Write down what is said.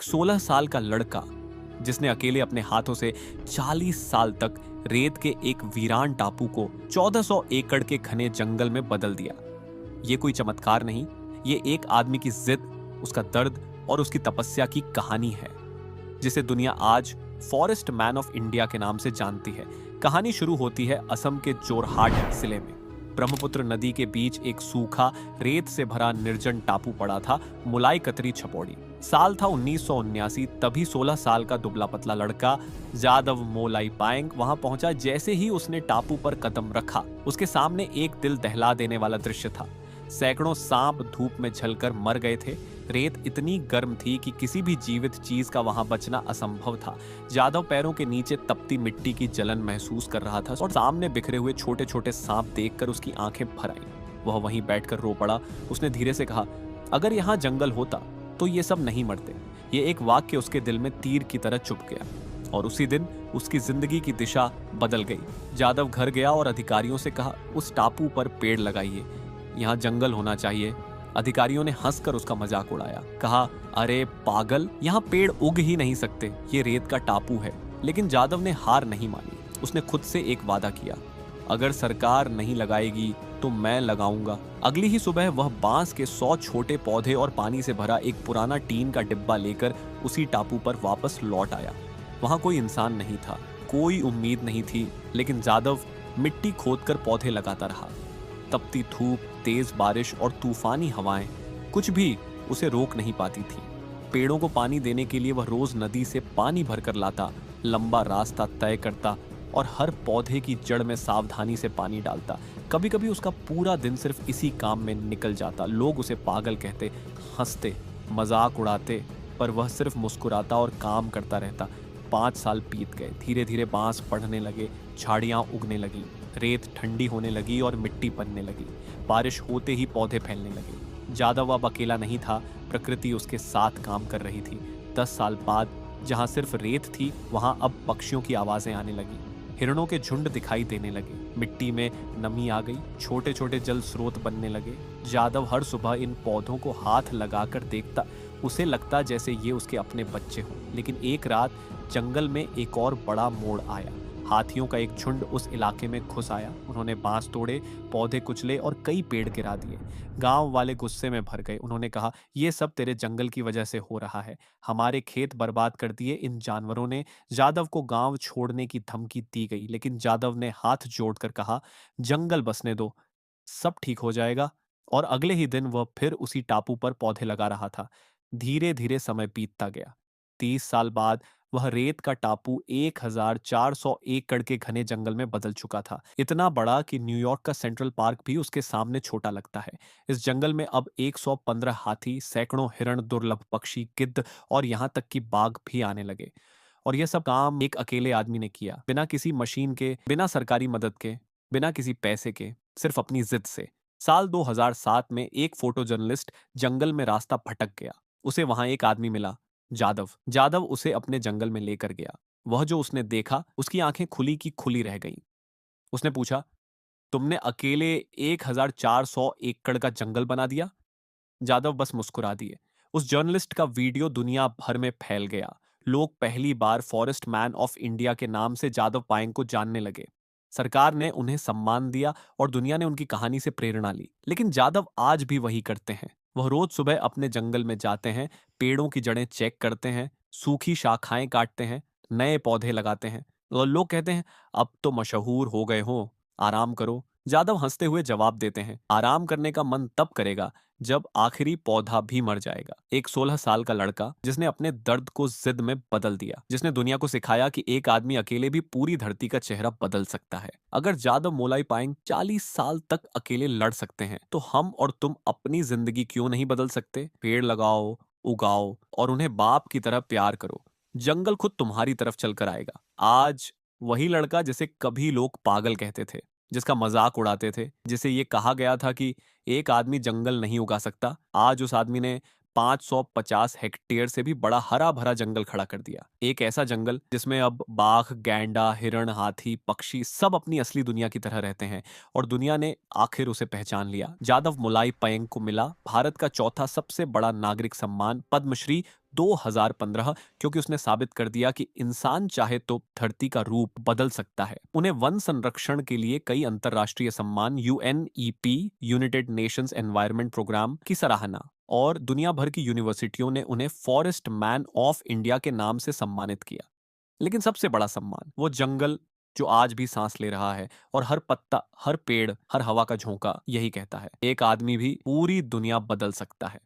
एक 16 साल का लड़का जिसने अकेले अपने हाथों से 40 साल तक रेत के एक वीरान टापू को 1400 एकड़ के घने जंगल में बदल दिया। ये कोई चमत्कार नहीं, ये एक आदमी की जिद, उसका दर्द और उसकी तपस्या की कहानी है, जिसे दुनिया आज फॉरेस्ट मैन ऑफ इंडिया के नाम से जानती है। कहानी शुरू होती है असम के जोरहाट जिले में। ब्रह्मपुत्र नदी के बीच एक सूखा, रेत से भरा निर्जन टापू पड़ा था, मुलाई कतरी छपौड़ी। साल था 1979। तभी 16 साल का दुबला पतला लड़का जादव मोलाई पायंग वहां पहुंचा। जैसे ही उसने टापू पर कदम रखा, उसके सामने एक दिल दहला देने वाला दृश्य था। सैकड़ों सांप धूप में झलकर मर गए थे। रेत इतनी गर्म थी कि किसी भी जीवित चीज का वहां बचना असंभव था। जादव पैरों के नीचे तपती मिट्टी की जलन महसूस कर रहा था और सामने बिखरे हुए छोटे छोटे सांप देखकर उसकी आंखें भर आईं। वह वहीं बैठकर रो पड़ा। उसने धीरे से कहा, अगर यहाँ जंगल होता तो ये सब नहीं मरते। ये एक वाक्य उसके दिल में तीर की तरह चुभ गया और उसी दिन उसकी जिंदगी की दिशा बदल गई। जादव घर गया और अधिकारियों से कहा, उस टापू पर पेड़ लगाइए, यहाँ जंगल होना चाहिए। अधिकारियों ने हंसकर उसका मजाक उड़ाया, कहा, अरे पागल, यहाँ पेड़ उग ही नहीं सकते, ये रेत का टापू है। लेकिन जादव ने हार नहीं मानी। उसने खुद से एक वादा किया, अगर सरकार नहीं लगाएगी तो मैं लगाऊंगा। अगली ही सुबह वह बांस के 100 छोटे पौधे और पानी से भरा एक पुराना टीन का डिब्बा लेकर उसी टापू पर वापस लौट आया। वहां कोई इंसान नहीं था, कोई उम्मीद नहीं थी, लेकिन जादव मिट्टी खोदकर पौधे लगाता रहा। तपती धूप, तेज बारिश और तूफानी हवाएं कुछ भी उसे रोक नहीं पाती थी। पेड़ों को पानी देने के लिए वह रोज नदी से पानी भरकर लाता, लंबा रास्ता तय करता और हर पौधे की जड़ में सावधानी से पानी डालता। कभी कभी उसका पूरा दिन सिर्फ इसी काम में निकल जाता। लोग उसे पागल कहते, हंसते, मजाक उड़ाते, पर वह सिर्फ मुस्कुराता और काम करता रहता। 5 साल बीत गए। धीरे धीरे बांस बढ़ने लगे, झाड़ियां उगने लगी, रेत ठंडी होने लगी और मिट्टी बनने लगी। बारिश होते ही पौधे फैलने लगे। जादव अब अकेला नहीं था, प्रकृति उसके साथ काम कर रही थी। 10 साल बाद जहां सिर्फ रेत थी, वहां अब पक्षियों की आवाजें आने लगी। हिरणों के झुंड दिखाई देने लगे। मिट्टी में नमी आ गई, छोटे छोटे जल स्रोत बनने लगे। जादव हर सुबह इन पौधों को हाथ लगाकर देखता। उसे लगता जैसे ये उसके अपने बच्चे हों। लेकिन एक रात जंगल में एक और बड़ा मोड़ आया। हाथियों का एक झुंड उस इलाके में घुस आया। उन्होंने बांस तोड़े, पौधे कुचले और कई पेड़ गिरा दिए। गांव वाले गुस्से में भर गए। उन्होंने कहा, ये सब तेरे जंगल की वजह से हो रहा है। हमारे खेत बर्बाद कर दिए इन जानवरों ने। जादव को गांव छोड़ने की धमकी दी गई, लेकिन जादव ने हाथ जोड़कर कहा, जंगल बसने दो, सब ठीक हो जाएगा। और अगले ही दिन वह फिर उसी टापू पर पौधे लगा रहा था। धीरे धीरे समय बीतता गया। 30 साल बाद वह रेत का टापू 1400 एकड़ के घने जंगल में बदल चुका था। इतना बड़ा कि न्यूयॉर्क का सेंट्रल पार्क भी उसके सामने छोटा लगता है। इस जंगल में अब 115 हाथी, सैकड़ों हिरण, दुर्लभ पक्षी, गिद्ध और यहाँ तक कि बाघ भी आने लगे। और यह सब काम एक अकेले आदमी ने किया, बिना किसी मशीन के, बिना सरकारी मदद के, बिना किसी पैसे के, सिर्फ अपनी जिद से। साल 2007 में एक फोटो जर्नलिस्ट जंगल में रास्ता भटक गया। उसे वहां एक आदमी मिला, जादव। जादव उसे अपने जंगल में लेकर गया। वह जो उसने देखा, उसकी आंखें खुली की खुली रह गईं। उसने पूछा, तुमने अकेले 1400 एकड़ का जंगल बना दिया? जादव बस मुस्कुरा दिए। उस जर्नलिस्ट का वीडियो दुनिया भर में फैल गया। लोग पहली बार फॉरेस्ट मैन ऑफ इंडिया के नाम से जादव पायंग को जानने लगे। सरकार ने उन्हें सम्मान दिया और दुनिया ने उनकी कहानी से प्रेरणा ली। लेकिन जादव आज भी वही करते हैं। वह रोज सुबह अपने जंगल में जाते हैं, पेड़ों की जड़ें चेक करते हैं, सूखी शाखाएं काटते हैं, नए पौधे लगाते हैं। और लोग कहते हैं, अब तो मशहूर हो गए हो, आराम करो। जादव हंसते हुए जवाब देते हैं, आराम करने का मन तब करेगा जब आखिरी पौधा भी मर जाएगा। एक 16 साल का लड़का जिसने अपने दर्द को जिद में बदल दिया, जिसने दुनिया को सिखाया कि एक आदमी अकेले भी पूरी धरती का चेहरा बदल सकता है। अगर जादव मोलाई पायंग 40 साल तक अकेले लड़ सकते हैं, तो हम और तुम अपनी जिंदगी क्यों नहीं बदल सकते? पेड़ लगाओ, उगाओ और उन्हें बाप की तरह प्यार करो। जंगल खुद तुम्हारी तरफ चलकर आएगा। आज वही लड़का जिसे कभी लोग पागल कहते थे, जिसका मजाक उड़ाते थे, जिसे ये कहा गया था कि एक आदमी जंगल नहीं उगा सकता, आज उस आदमी ने 550 हेक्टेयर से भी बड़ा हरा भरा जंगल खड़ा कर दिया। एक ऐसा जंगल जिसमें अब बाघ, गैंडा, हिरण, हाथी, पक्षी सब अपनी असली दुनिया की तरह रहते हैं। और दुनिया ने आखिर उसे पहचान लिया। जादव मोलाई पायंग को मिला भारत का चौथा सबसे बड़ा नागरिक सम्मान, पद्मश्री 2015, क्योंकि उसने साबित कर दिया कि इंसान चाहे तो धरती का रूप बदल सकता है। उन्हें वन संरक्षण के लिए कई अंतर्राष्ट्रीय सम्मान, UNEP, united nations environment programme की सराहना, और दुनिया भर की यूनिवर्सिटियों ने उन्हें फॉरेस्ट मैन ऑफ इंडिया के नाम से सम्मानित किया। लेकिन सबसे बड़ा सम्मान वो जंगल जो आज भी सांस ले रहा है, और हर पत्ता, हर पेड़, हर हवा का झोंका यही कहता है, एक आदमी भी पूरी दुनिया बदल सकता है।